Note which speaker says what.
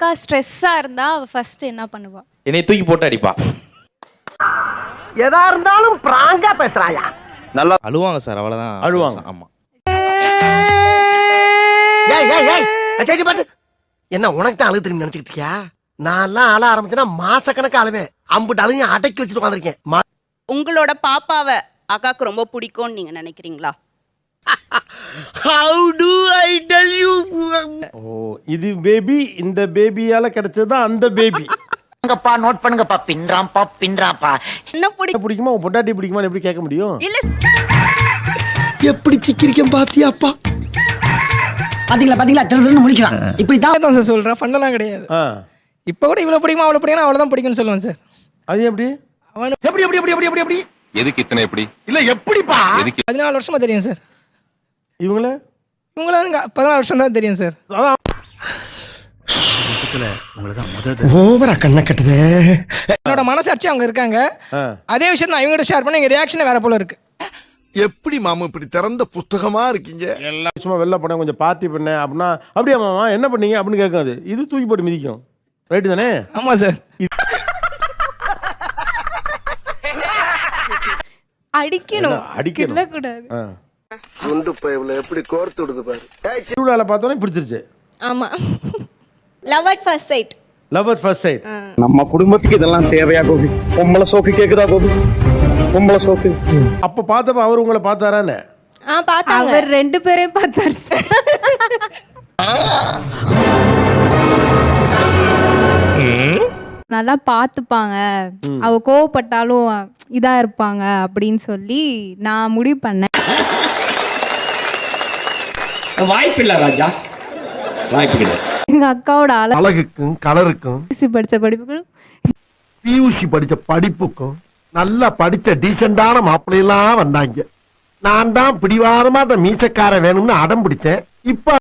Speaker 1: அக்கா ஸ்ட்ரெஸ்ஸா இருந்தா அவ ஃபர்ஸ்ட் என்ன பண்ணுவா?
Speaker 2: என்னை தூக்கி போட்டு அடிப்பா.
Speaker 3: எதா இருந்தாலும் பிராங்கா பேசுறாயா?
Speaker 2: நல்லா அழுவாங்க சார், அவ்வளவுதான்.
Speaker 4: அழுவாங்க.
Speaker 2: ஆமா.
Speaker 3: ஏய் ஏய் ஏய் அச்சேடி பாட்டு. என்ன உனக்கு தான் அழுது திரும்பி நினைச்சிட்டு இருக்கியா? நான்லாம் அழ ஆரம்பிச்சேன்னா மாசக்கணக்கு அழுவேன். அம்புட்டு அழுங்க அடக்கி வச்சுட்டு உட்காந்துருக்கேன்.
Speaker 5: உங்களோட பாப்பாவை அக்காக்கு ரொம்ப பிடிக்கும்னு நீங்க நினைக்கிறீங்களா?
Speaker 3: How do I tell you?
Speaker 4: ஓ, இது பேபி, இந்த பேபியால கிடைச்சதுதான் அந்த பேபி.
Speaker 6: பண்ணுங்கப்பா, நோட் பண்ணுங்கப்பா. பின்றாப்பா.
Speaker 5: என்ன
Speaker 4: பிடிக்குமா உன் பொண்டாட்டி பிடிக்குமா எப்படி கேட்க முடியும்?
Speaker 5: இல்ல
Speaker 3: எப்படி சிக்கிரிக்கம் பாத்தியாப்பா?
Speaker 6: பாத்தீங்களா திருதுன்னு முடிக்கலாம். இப்படித்தான்
Speaker 7: தான் சார் சொல்றேன், ஃபன்னெல்லாம் கிடையாது. இப்போ கூட இவ்வளவு பிடிக்குமா அவ்வளவு பிடிக்கும் அவ்வளவுதான் பிடிக்கும்னு சொல்லுவேன் சார்.
Speaker 4: அது எப்படி?
Speaker 3: எப்படி எப்படி எப்படி எப்படி எப்படி?
Speaker 8: எதுக்கு இத்தனை எப்படி?
Speaker 3: இல்ல எப்படிப்பா?
Speaker 7: 14 வருஷமா தெரியும் சார்.
Speaker 4: இவங்கள
Speaker 7: 14 வருஷம் தான் தெரியும் சார்.
Speaker 3: ஓவரா கண்ண கட்டுதே.
Speaker 7: என்னோட மனசாட்சி அவங்க இருக்காங்க. அதே விஷயம் நான் இவங்ககிட்ட ஷேர் பண்ண, எங்க ரியாக்ஷன் வேற போல இருக்கு.
Speaker 9: எப்படி மாமா இப்படி திறந்த புஸ்தகமா இருக்கீங்க?
Speaker 4: எல்லா சும்மா வெளில போனேன், கொஞ்சம் பார்ட்டி பண்ணேன் அப்படின்னா, அப்படியா மாமா என்ன பண்ணீங்க அப்படின்னு கேட்கும். அது இது தூக்கி போட்டு மிதிக்கும். ரைட்டு தானே?
Speaker 7: ஆமா சார்.
Speaker 1: அடிக்கணும்,
Speaker 4: அடிக்கணும்.
Speaker 1: கிள்ளக்கூடாது.
Speaker 9: குண்டு பைப்ல எப்படி கோர்த்து விடுது பாரு.
Speaker 4: திருவிழால பார்த்தோன்னே பிடிச்சிருச்சு.
Speaker 1: ஆமா. Love at first sight.
Speaker 4: Love at first sight.
Speaker 10: நம்ம குடும்பத்துக்கு இதெல்லாம் தேவையா கோபி? பொம்பளை சோக்கு கேக்குதா கோபி? பொம்பளை சோக்கு.
Speaker 4: அப்ப பார்த்தப்ப அவர் உங்களை பார்த்தாரானே?
Speaker 1: பார்த்தாங்க. அவர் ரெண்டு பேரையும் பார்த்தாரு. நல்லா பார்த்துப்பாங்க, அவ கோவப்பட்டாலும் இதா இருப்பாங்க அப்படின்னு சொல்லி நான் முடிவு பண்ணேன்.
Speaker 10: வாய்ப்பில்லை ராஜா, வாய்ப்பு.
Speaker 1: எங்க அக்காவோட
Speaker 3: அழகுக்கும் கலருக்கும்,
Speaker 1: படிச்ச படிப்புகளும்,
Speaker 3: பியூசி படிச்ச படிப்புக்கும், நல்லா படிச்ச டீசெண்டான மாப்பிள்ளையெல்லாம் வந்தாங்க. நான் தான் பிடிவாதமா அந்த மீசக்கார வேணும்னு அடம் பிடிச்சேன். இப்ப